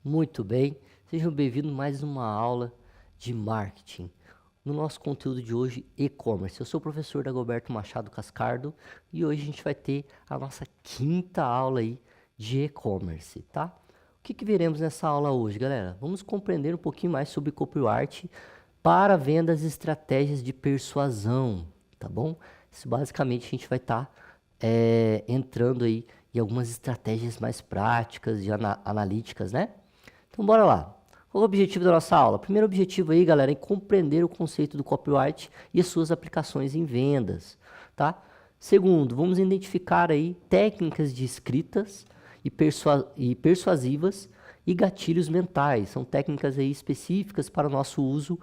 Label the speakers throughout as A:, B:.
A: Muito bem, sejam bem-vindos a mais uma aula de marketing. No nosso conteúdo de hoje, e-commerce. Eu sou o professor Dagoberto Machado Cascardo e hoje a gente vai ter a nossa quinta aula aí de e-commerce, tá? O que veremos nessa aula hoje, galera? Vamos compreender um pouquinho mais sobre copyright para vendas e estratégias de persuasão, tá bom? Isso basicamente a gente vai estar entrando aí em algumas estratégias mais práticas e analíticas, né? Então, bora lá. Qual é o objetivo da nossa aula? O primeiro objetivo aí, galera, é compreender o conceito do copyright e as suas aplicações em vendas, tá? Segundo, vamos identificar aí técnicas de escritas e persuasivas e gatilhos mentais. São técnicas aí específicas para o nosso uso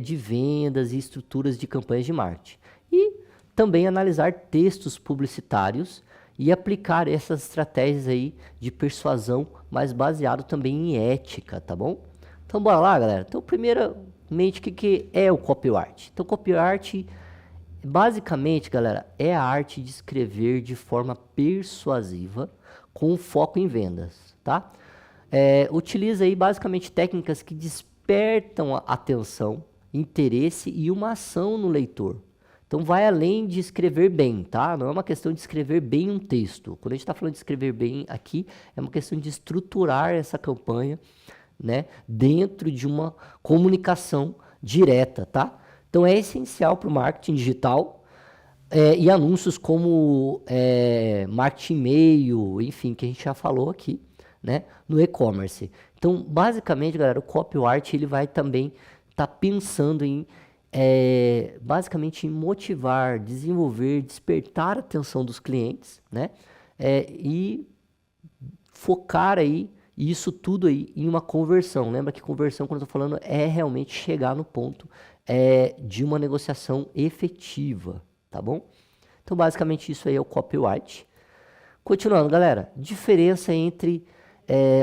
A: de vendas e estruturas de campanhas de marketing. E também analisar textos publicitários e aplicar essas estratégias aí de persuasão, mas baseado também em ética, tá bom? Então, bora lá, galera. Então, primeiramente, o que é o copyright? Então, copyright, basicamente, galera, é a arte de escrever de forma persuasiva com foco em vendas, tá? Utiliza aí, basicamente, técnicas que despertam a atenção, interesse e uma ação no leitor. Então, vai além de escrever bem, tá? Não é uma questão de escrever bem um texto. Quando a gente está falando de escrever bem aqui, é uma questão de estruturar essa campanha, né? Dentro de uma comunicação direta, tá? Então, é essencial para o marketing digital e anúncios como marketing e-mail, enfim, que a gente já falou aqui, né? No e-commerce. Então, basicamente, galera, o copyright ele vai também estar pensando em basicamente em motivar, desenvolver, despertar a atenção dos clientes, né? E focar aí isso tudo aí em uma conversão. Lembra que conversão, quando eu estou falando, é realmente chegar no ponto de uma negociação efetiva, tá bom? Então, basicamente, isso aí é o copyright. Continuando, galera, diferença entre,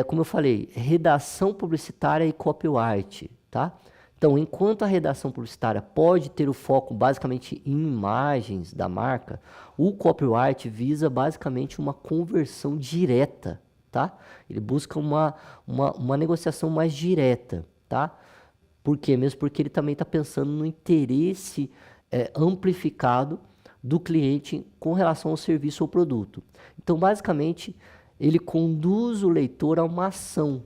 A: como eu falei, redação publicitária e copyright, tá? Então, enquanto a redação publicitária pode ter o foco basicamente em imagens da marca, o copyright visa basicamente uma conversão direta, tá? Ele busca uma negociação mais direta, tá? Por quê? Mesmo porque ele também está pensando no interesse amplificado do cliente com relação ao serviço ou produto. Então, basicamente, ele conduz o leitor a uma ação,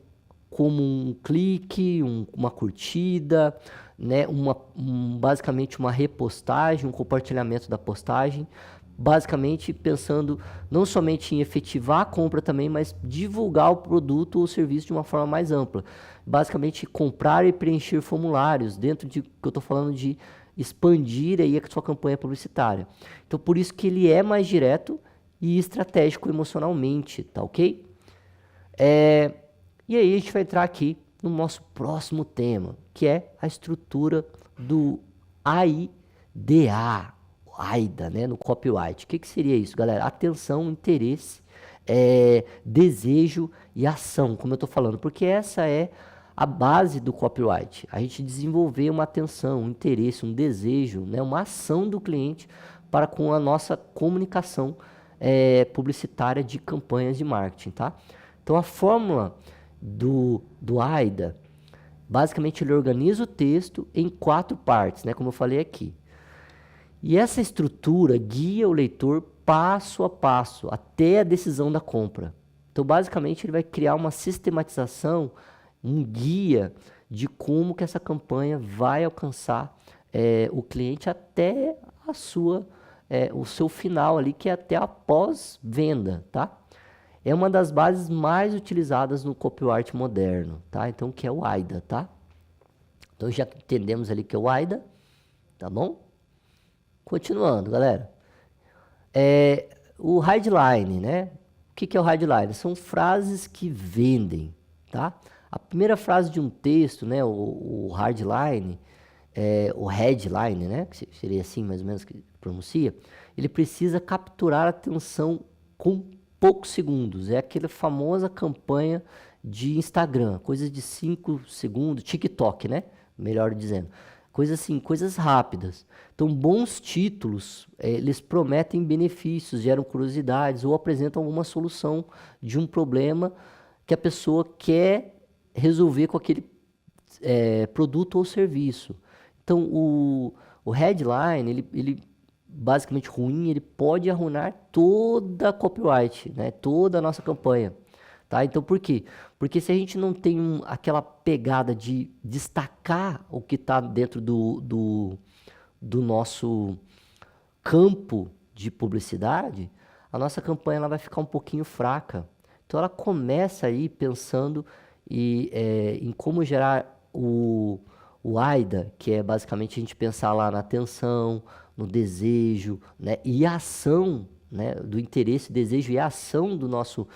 A: como um clique, uma curtida, né? Basicamente uma repostagem, um compartilhamento da postagem, basicamente pensando não somente em efetivar a compra também, mas divulgar o produto ou serviço de uma forma mais ampla. Basicamente comprar e preencher formulários dentro de que eu estou falando de expandir aí a sua campanha publicitária. Então, por isso que ele é mais direto e estratégico emocionalmente, tá ok? E aí a gente vai entrar aqui no nosso próximo tema, que é a estrutura do AIDA, AIDA, né, no copyright. O que seria isso, galera? Atenção, interesse, desejo e ação, como eu estou falando, porque essa é a base do copyright. A gente desenvolver uma atenção, um interesse, um desejo, né, uma ação do cliente para com a nossa comunicação publicitária de campanhas de marketing, tá? Então, a fórmula do AIDA, basicamente ele organiza o texto em 4 partes, né, como eu falei aqui. E essa estrutura guia o leitor passo a passo até a decisão da compra. Então, basicamente, ele vai criar uma sistematização, um guia de como que essa campanha vai alcançar o cliente até o seu final ali, que é até a pós-venda, tá? É uma das bases mais utilizadas no copyright moderno, tá? Então, que é o AIDA, tá? Então, já entendemos ali que é o AIDA, tá bom? Continuando, galera. O headline, né? O que é o headline? São frases que vendem, tá? A primeira frase de um texto, né? O headline, o headline, né? Que seria assim, mais ou menos, que pronuncia. Ele precisa capturar a atenção com poucos segundos. É aquela famosa campanha de Instagram, coisas de 5 segundos, TikTok, né? Melhor dizendo. Coisas assim, coisas rápidas. Então, bons títulos, eles prometem benefícios, geram curiosidades ou apresentam alguma solução de um problema que a pessoa quer resolver com aquele produto ou serviço. Então, o headline, ele basicamente ruim, ele pode arruinar toda a copyright, né? Toda a nossa campanha. Tá? Então, por quê? Porque se a gente não tem aquela pegada de destacar o que está dentro do nosso campo de publicidade, a nossa campanha ela vai ficar um pouquinho fraca. Então, ela começa aí pensando em como gerar o AIDA, que é basicamente a gente pensar lá na atenção, no desejo, né, e a ação, né, do interesse, desejo e a ação do nosso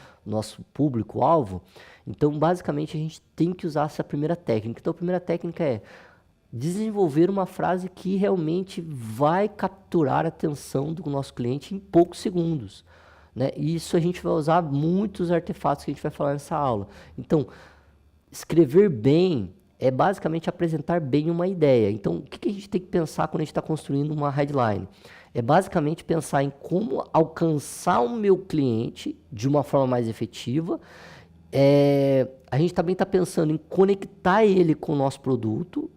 A: público-alvo. Então, basicamente, a gente tem que usar essa primeira técnica. Então, a primeira técnica é desenvolver uma frase que realmente vai capturar a atenção do nosso cliente em poucos segundos. Né? E isso a gente vai usar muitos artefatos que a gente vai falar nessa aula. Então, escrever bem é basicamente apresentar bem uma ideia. Então, o que a gente tem que pensar quando a gente está construindo uma headline? É basicamente pensar em como alcançar o meu cliente de uma forma mais efetiva. A gente também está pensando em conectar ele com o nosso produto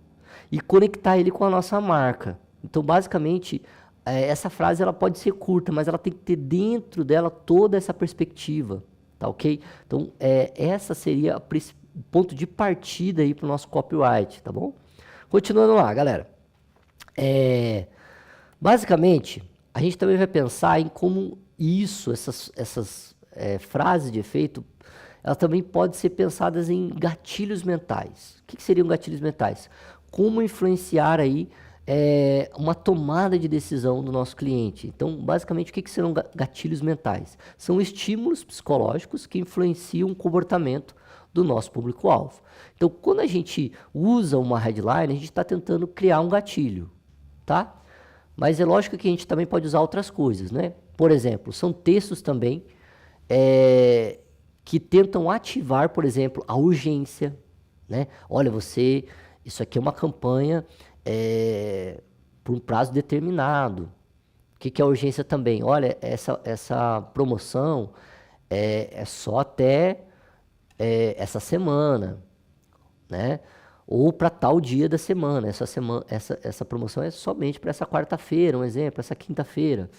A: e conectar ele com a nossa marca. Então, basicamente, essa frase ela pode ser curta, mas ela tem que ter dentro dela toda essa perspectiva, tá ok? Então, essa seria o ponto de partida aí para o nosso copyright, tá bom? Continuando lá, galera. Basicamente, a gente também vai pensar em como essas frases de efeito, elas também podem ser pensadas em gatilhos mentais. O que seriam gatilhos mentais? Como influenciar aí uma tomada de decisão do nosso cliente. Então, basicamente, o que serão gatilhos mentais? São estímulos psicológicos que influenciam o comportamento do nosso público-alvo. Então, quando a gente usa uma headline, a gente está tentando criar um gatilho, tá? Mas é lógico que a gente também pode usar outras coisas, né? Por exemplo, são textos também que tentam ativar, por exemplo, a urgência, né? Olha, isso aqui é uma campanha por um prazo determinado. O que é a urgência também? Olha, essa promoção é só até essa semana, né? Ou para tal dia da semana. Essa promoção é somente para essa quarta-feira, um exemplo, essa quinta-feira.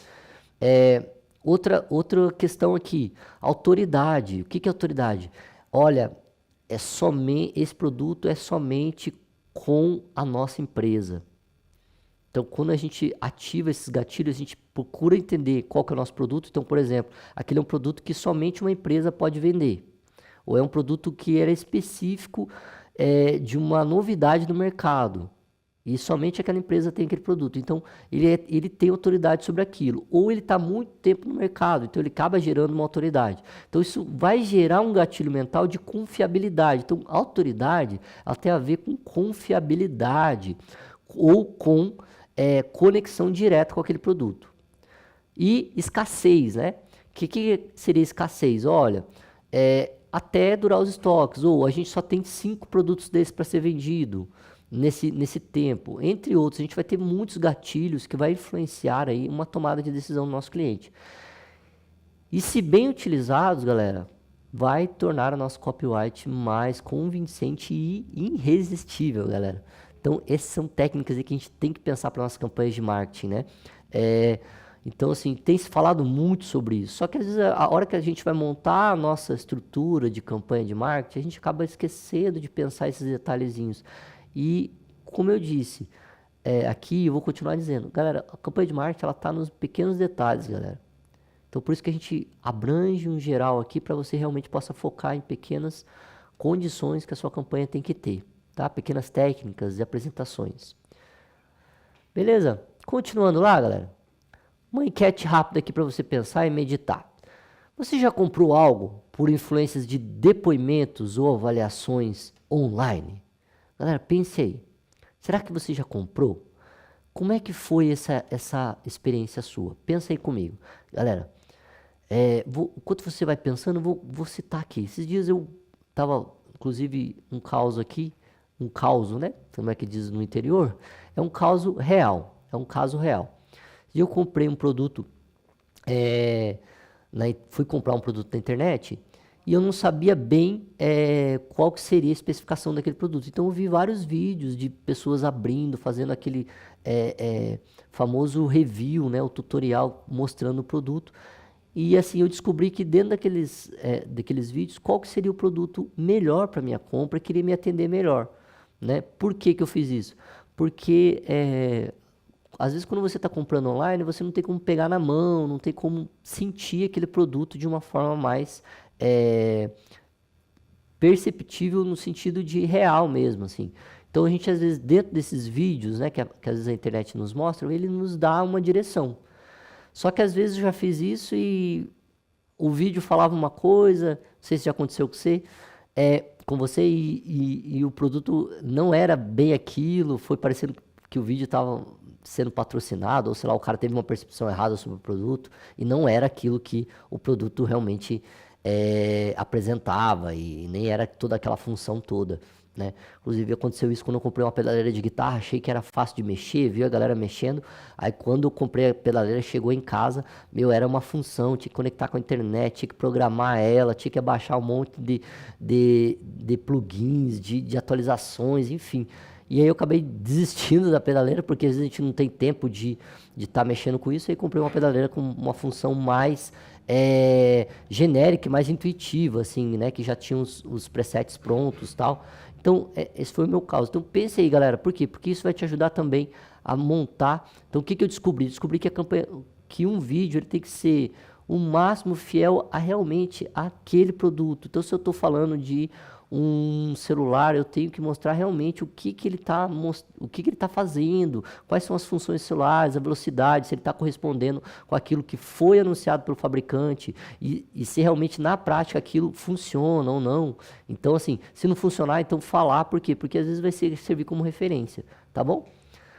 A: Outra questão aqui, autoridade. O que é autoridade? Olha, esse produto é somente com a nossa empresa. Então, quando a gente ativa esses gatilhos, a gente procura entender qual que é o nosso produto. Então, por exemplo, aquele é um produto que somente uma empresa pode vender. Ou é um produto que era específico de uma novidade no mercado. E somente aquela empresa tem aquele produto. Então, ele tem autoridade sobre aquilo. Ou ele está muito tempo no mercado, então ele acaba gerando uma autoridade. Então, isso vai gerar um gatilho mental de confiabilidade. Então, a autoridade ela tem a ver com confiabilidade ou com conexão direta com aquele produto. E escassez, né? O que seria escassez? Olha, até durar os estoques, ou a gente só tem 5 produtos desses para ser vendido nesse tempo, entre outros. A gente vai ter muitos gatilhos que vai influenciar aí uma tomada de decisão do nosso cliente. E se bem utilizados, galera, vai tornar o nosso copyright mais convincente e irresistível, galera. Então, essas são técnicas aí que a gente tem que pensar para nossas campanhas de marketing, né? Então, assim, tem se falado muito sobre isso. Só que, às vezes, a hora que a gente vai montar a nossa estrutura de campanha de marketing, a gente acaba esquecendo de pensar esses detalhezinhos. E, como eu disse, aqui eu vou continuar dizendo, galera, a campanha de marketing, ela está nos pequenos detalhes, galera. Então, por isso que a gente abrange um geral aqui para você realmente possa focar em pequenas condições que a sua campanha tem que ter, tá? Pequenas técnicas e apresentações. Beleza? Continuando lá, galera. Uma enquete rápida aqui para você pensar e meditar. Você já comprou algo por influências de depoimentos ou avaliações online? Galera, pense aí. Será que você já comprou? Como é que foi essa experiência sua? Pensa aí comigo. Galera, enquanto você vai pensando, vou citar aqui. Esses dias eu tava, inclusive, um caos, né? Como é que diz no interior? É um caso real. E eu comprei um produto, fui comprar um produto na internet e eu não sabia bem qual que seria a especificação daquele produto. Então eu vi vários vídeos de pessoas abrindo, fazendo aquele famoso review, né, o tutorial mostrando o produto. E assim eu descobri que dentro daqueles vídeos, qual que seria o produto melhor para minha compra, que iria me atender melhor, né? Por que que eu fiz isso? Porque às vezes quando você está comprando online, você não tem como pegar na mão, não tem como sentir aquele produto de uma forma mais perceptível no sentido de real mesmo, assim. Então a gente às vezes dentro desses vídeos, né, que às vezes a internet nos mostra, ele nos dá uma direção. Só que às vezes eu já fiz isso e o vídeo falava uma coisa, não sei se já aconteceu com você e o produto não era bem aquilo, foi parecendo que o vídeo estava sendo patrocinado, ou sei lá, o cara teve uma percepção errada sobre o produto e não era aquilo que o produto realmente apresentava e nem era toda aquela função toda. Né? Inclusive aconteceu isso quando eu comprei uma pedaleira de guitarra, achei que era fácil de mexer, vi a galera mexendo, aí quando eu comprei a pedaleira, chegou em casa, era uma função, tinha que conectar com a internet, tinha que programar ela, tinha que baixar um monte de plugins, de atualizações, enfim. E aí eu acabei desistindo da pedaleira, porque às vezes a gente não tem tempo de estar mexendo com isso, aí comprei uma pedaleira com uma função mais genérica, mais intuitiva, assim, né, que já tinha os presets prontos, tal. Então, esse foi o meu caso. Então, pense aí, galera. Por quê? Porque isso vai te ajudar também a montar. Então, o que que eu descobri? Descobri que um vídeo ele tem que ser o máximo fiel a realmente aquele produto. Então, se eu estou falando de um celular, eu tenho que mostrar realmente o que ele está fazendo, quais são as funções celulares, a velocidade, se ele está correspondendo com aquilo que foi anunciado pelo fabricante e se realmente na prática aquilo funciona ou não. Então, assim, se não funcionar, então falar, por quê? Porque às vezes vai servir como referência, tá bom?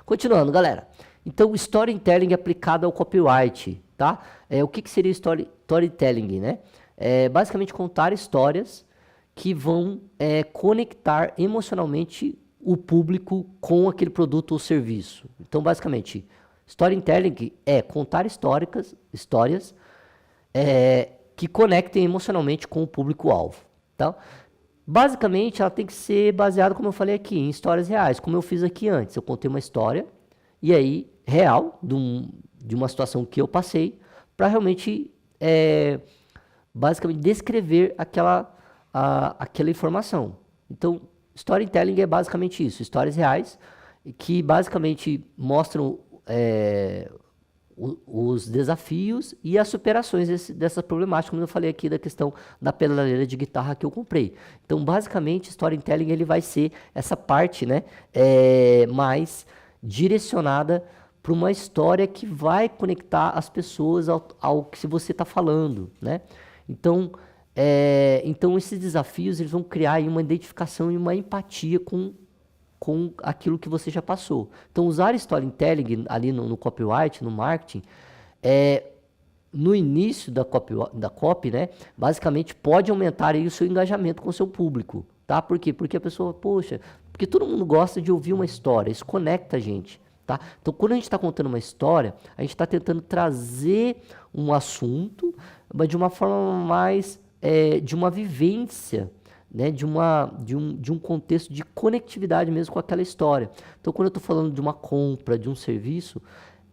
A: Continuando, galera. Então, storytelling aplicado ao copyright, tá? O que seria storytelling, né? Basicamente contar histórias que vão conectar emocionalmente o público com aquele produto ou serviço. Então, basicamente, storytelling é contar histórias que conectem emocionalmente com o público-alvo. Tá? Basicamente, ela tem que ser baseada, como eu falei aqui, em histórias reais, como eu fiz aqui antes. Eu contei uma história, e aí, real, de uma situação que eu passei, para realmente, basicamente, descrever aquela informação. Então, storytelling é basicamente isso, histórias reais que basicamente mostram os desafios e as superações dessa problemática, como eu falei aqui da questão da pedaleira de guitarra que eu comprei. Então, basicamente, storytelling ele vai ser essa parte, né, mais direcionada para uma história que vai conectar as pessoas ao que você está falando, né? Então esses desafios eles vão criar aí uma identificação e uma empatia com aquilo que você já passou. Então usar storytelling ali no copyright, no marketing, no início da copy, né, basicamente pode aumentar aí o seu engajamento com o seu público. Tá? Por quê? Porque a pessoa, poxa, porque todo mundo gosta de ouvir uma história, isso conecta a gente. Tá? Então, quando a gente está contando uma história, a gente está tentando trazer um assunto, mas de uma forma mais de uma vivência, né? de um contexto de conectividade mesmo com aquela história. Então, quando eu estou falando de uma compra, de um serviço,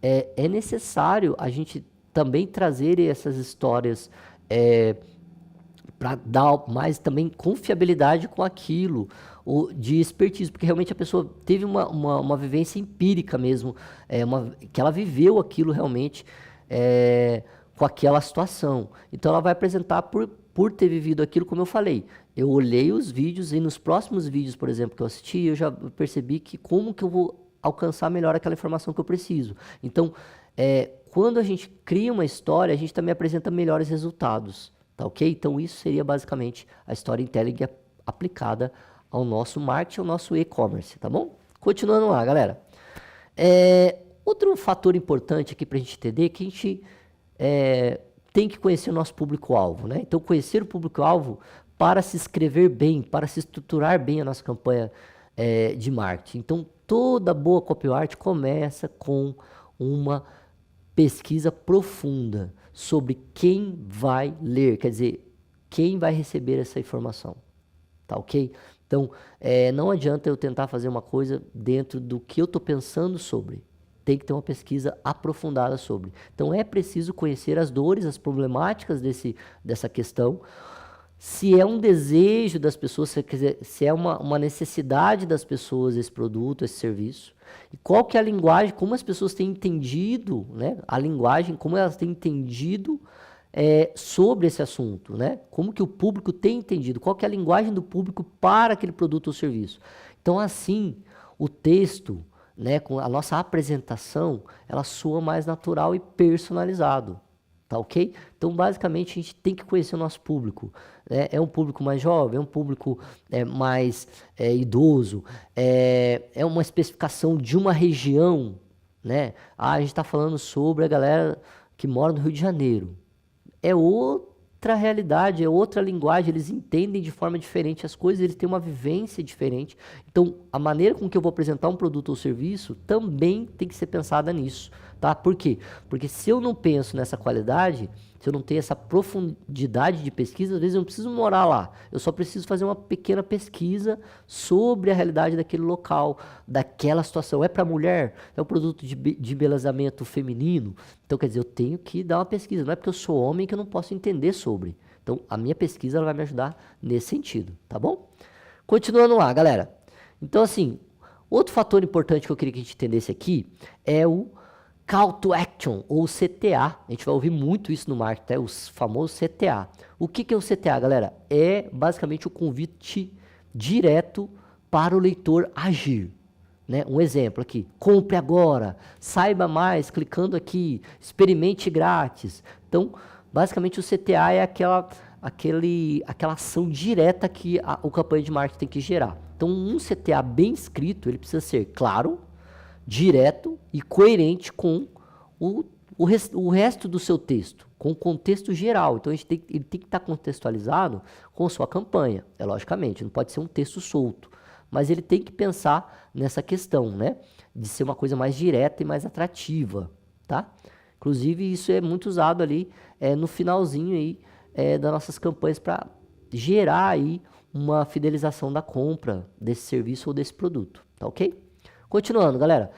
A: é necessário a gente também trazer essas histórias para dar mais também confiabilidade com aquilo, ou de expertise, porque realmente a pessoa teve uma vivência empírica mesmo, que ela viveu aquilo realmente com aquela situação. Então ela vai apresentar por ter vivido aquilo, como eu falei. Eu olhei os vídeos e nos próximos vídeos, por exemplo, que eu assisti, eu já percebi que como que eu vou alcançar melhor aquela informação que eu preciso. Então, quando a gente cria uma história, a gente também apresenta melhores resultados. Tá ok? Então isso seria basicamente a storytelling aplicada ao nosso marketing, ao nosso e-commerce, tá bom? Continuando lá, galera. Outro fator importante aqui para a gente entender é que a gente tem que conhecer o nosso público-alvo, né? Então conhecer o público-alvo para se escrever bem, para se estruturar bem a nossa campanha de marketing. Então toda boa copyart começa com uma pesquisa profunda sobre quem vai ler, quer dizer, quem vai receber essa informação, tá ok? Então, não adianta eu tentar fazer uma coisa dentro do que eu estou pensando sobre. Tem que ter uma pesquisa aprofundada sobre. Então, é preciso conhecer as dores, as problemáticas dessa questão. Se é um desejo das pessoas, se é uma necessidade das pessoas esse produto, esse serviço. E qual que é a linguagem, como as pessoas têm entendido, né? A linguagem, como elas têm entendido sobre esse assunto, né? Como que o público tem entendido, qual que é a linguagem do público para aquele produto ou serviço. Então, assim, o texto, né, com a nossa apresentação, ela soa mais natural e personalizado, tá ok? Então, basicamente, a gente tem que conhecer o nosso público. Né? É um público mais jovem, é um público mais idoso, é uma especificação de uma região, né? Ah, a gente está falando sobre a galera que mora no Rio de Janeiro. É outra realidade, é outra linguagem, eles entendem de forma diferente as coisas, eles têm uma vivência diferente. Então, a maneira com que eu vou apresentar um produto ou serviço também tem que ser pensada nisso, tá? Por quê? Porque se eu não penso nessa qualidade, se eu não tenho essa profundidade de pesquisa, às vezes eu não preciso morar lá, eu só preciso fazer uma pequena pesquisa sobre a realidade daquele local, daquela situação. É para mulher? É um produto de embelezamento feminino? Então, quer dizer, eu tenho que dar uma pesquisa. Não é porque eu sou homem que eu não posso entender sobre. Então, a minha pesquisa ela vai me ajudar nesse sentido, tá bom? Continuando lá, galera. Então, assim, outro fator importante que eu queria que a gente entendesse aqui é o Call to Action, ou CTA. A gente vai ouvir muito isso no marketing, o famoso CTA. O que é o CTA, galera? É basicamente o convite direto para o leitor agir. Né? Um exemplo aqui, compre agora, saiba mais clicando aqui, experimente grátis. Então, basicamente o CTA é aquela ação direta que o campanha de marketing tem que gerar. Então, um CTA bem escrito, ele precisa ser claro, direto e coerente com o resto do seu texto, com o contexto geral. Então, ele tem que estar contextualizado com sua campanha, logicamente, não pode ser um texto solto, mas ele tem que pensar nessa questão, né, de ser uma coisa mais direta e mais atrativa, tá? Inclusive, isso é muito usado ali no finalzinho aí, das nossas campanhas para gerar aí uma fidelização da compra desse serviço ou desse produto, tá ok? Continuando, galera.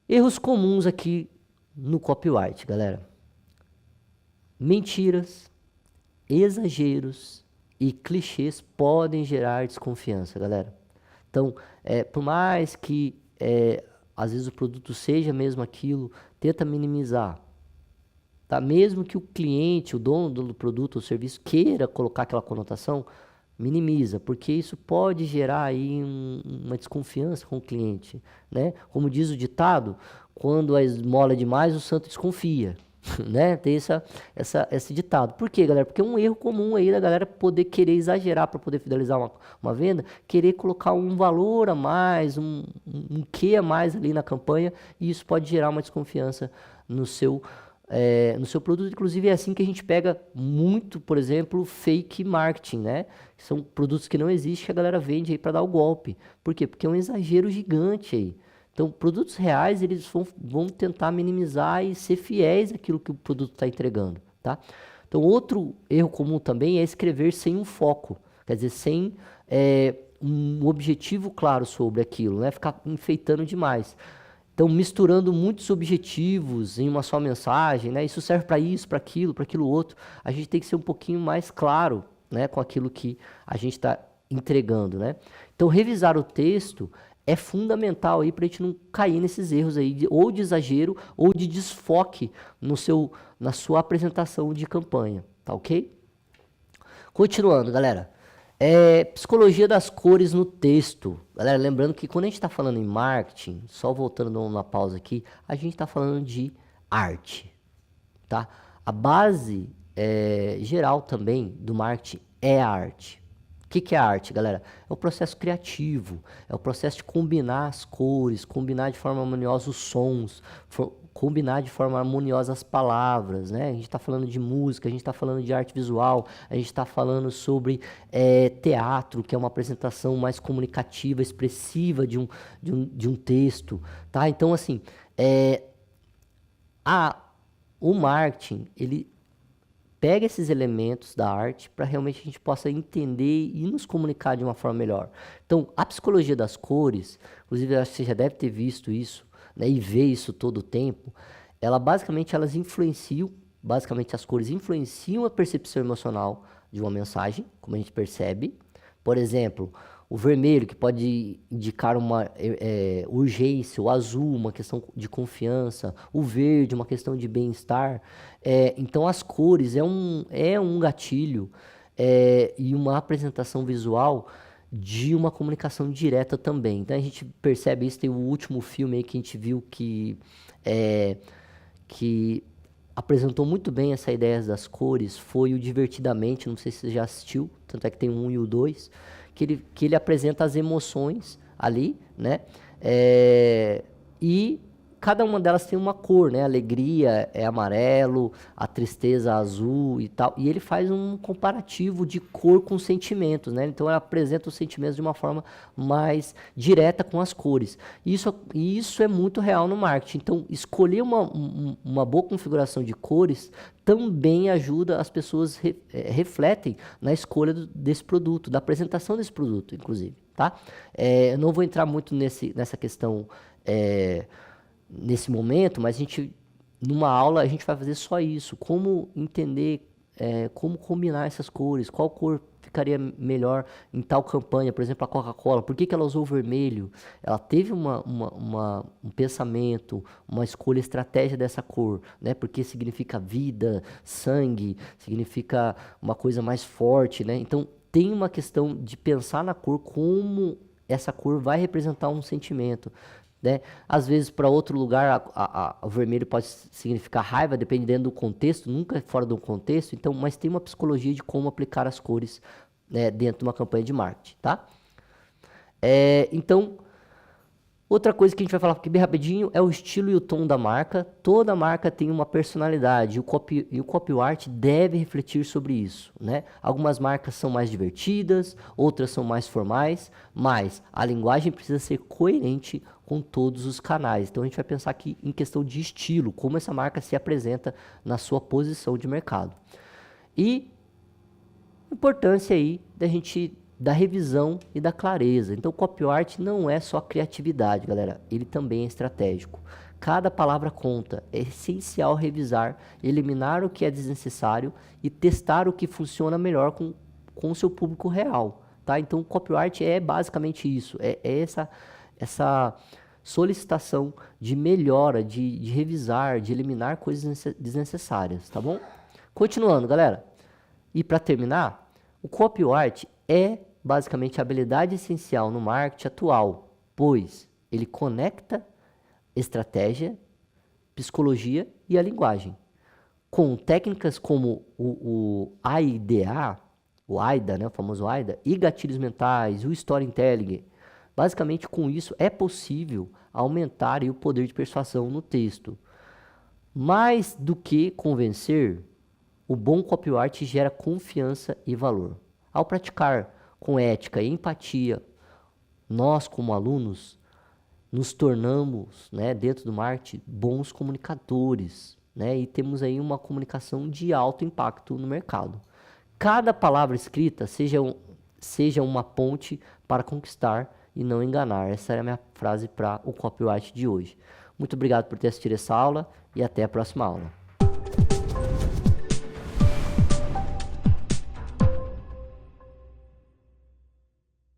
A: Erros comuns aqui no copyright, galera. Mentiras, exageros e clichês podem gerar desconfiança, galera. Então, por mais que às vezes o produto seja mesmo aquilo, tenta minimizar. Tá? Mesmo que o cliente, o dono do produto ou serviço queira colocar aquela conotação, minimiza, porque isso pode gerar aí uma desconfiança com o cliente, né? Como diz o ditado, quando a esmola é demais, o santo desconfia, né? Tem esse ditado. Por quê, galera? Porque é um erro comum aí da galera poder querer exagerar para poder fidelizar uma venda, querer colocar um valor a mais, um quê a mais ali na campanha, e isso pode gerar uma desconfiança no seu produto. Inclusive é assim que a gente pega muito, por exemplo, fake marketing, né? São produtos que não existem, que a galera vende aí para dar o golpe. Por quê? Porque é um exagero gigante aí. Então, produtos reais, eles vão tentar minimizar e ser fiéis àquilo que o produto está entregando, tá? Então, outro erro comum também é escrever sem um foco, quer dizer, sem um objetivo claro sobre aquilo, né? Ficar enfeitando demais. Então, misturando muitos objetivos em uma só mensagem, né? Isso serve para isso, para aquilo outro. A gente tem que ser um pouquinho mais claro, né, com aquilo que a gente está entregando, né? Então, revisar o texto é fundamental aí para a gente não cair nesses erros aí, ou de exagero, ou de desfoque na sua apresentação de campanha, tá ok? Continuando, galera. Psicologia das cores no texto. Galera, lembrando que quando a gente está falando em marketing, só voltando uma pausa aqui, a gente está falando de arte, tá? A base geral também do marketing é a arte. O que é a arte, galera? É o processo criativo, é o processo de combinar as cores, combinar de forma harmoniosa os sons, combinar de forma harmoniosa as palavras, né? A gente está falando de música, a gente está falando de arte visual, a gente está falando sobre teatro, que é uma apresentação mais comunicativa, expressiva de um texto, tá? Então, assim, o marketing, ele pega esses elementos da arte para realmente a gente possa entender e nos comunicar de uma forma melhor. Então, a psicologia das cores, inclusive eu acho que você já deve ter visto isso, né, e vê isso todo o tempo, ela basicamente elas influenciam, basicamente as cores influenciam a percepção emocional de uma mensagem, como a gente percebe. Por exemplo, o vermelho, que pode indicar uma urgência, o azul, uma questão de confiança, o verde, uma questão de bem-estar. Então, as cores é um gatilho e uma apresentação visual de uma comunicação direta também. Então, a gente percebe isso, tem o último filme aí que a gente viu que apresentou muito bem essa ideia das cores, foi o Divertidamente, não sei se você já assistiu, tanto é que tem o 1 e o 2, que ele apresenta as emoções ali, né? E cada uma delas tem uma cor, né? A alegria é amarelo, a tristeza azul e tal. E ele faz um comparativo de cor com sentimentos, né? Então ele apresenta os sentimentos de uma forma mais direta com as cores. Isso é muito real no marketing. Então, escolher uma boa configuração de cores também ajuda as pessoas refletem na escolha desse produto, da apresentação desse produto, inclusive, tá? Eu não vou entrar muito nessa questão nesse momento, mas numa aula a gente vai fazer só isso, como entender, como combinar essas cores, qual cor ficaria melhor em tal campanha, por exemplo, a Coca-Cola, por que ela usou o vermelho? Ela teve um pensamento, uma escolha, estratégia dessa cor, né? Porque significa vida, sangue, significa uma coisa mais forte, né? Então, tem uma questão de pensar na cor, como essa cor vai representar um sentimento, né? Às vezes, para outro lugar, o vermelho pode significar raiva, dependendo do contexto, nunca é fora do contexto. Então, mas tem uma psicologia de como aplicar as cores, né, dentro de uma campanha de marketing, tá? Então, outra coisa que a gente vai falar aqui bem rapidinho é o estilo e o tom da marca. Toda marca tem uma personalidade e o copyart deve refletir sobre isso, né? Algumas marcas são mais divertidas, outras são mais formais, mas a linguagem precisa ser coerente com todos os canais. Então a gente vai pensar aqui em questão de estilo, como essa marca se apresenta na sua posição de mercado. E importância aí da revisão e da clareza. Então, o copyart não é só criatividade, galera. Ele também é estratégico. Cada palavra conta. É essencial revisar, eliminar o que é desnecessário e testar o que funciona melhor com o seu público real, tá? Então, o copyart é basicamente isso. É essa solicitação de melhora, de revisar, de eliminar coisas desnecessárias, tá bom? Continuando, galera. E para terminar, o copyart é basicamente a habilidade essencial no marketing atual, pois ele conecta estratégia, psicologia e a linguagem. Com técnicas como o AIDA, o AIDA, né, o famoso AIDA, e gatilhos mentais, o storytelling. Basicamente, com isso, é possível aumentar o poder de persuasão no texto. Mais do que convencer, o bom copyart gera confiança e valor. Ao praticar com ética e empatia, nós, como alunos, nos tornamos, né, dentro do marketing, bons comunicadores, né, e temos aí uma comunicação de alto impacto no mercado. Cada palavra escrita seja uma ponte para conquistar e não enganar. Essa é a minha frase para o copyright de hoje. Muito obrigado por ter assistido essa aula e até a próxima aula.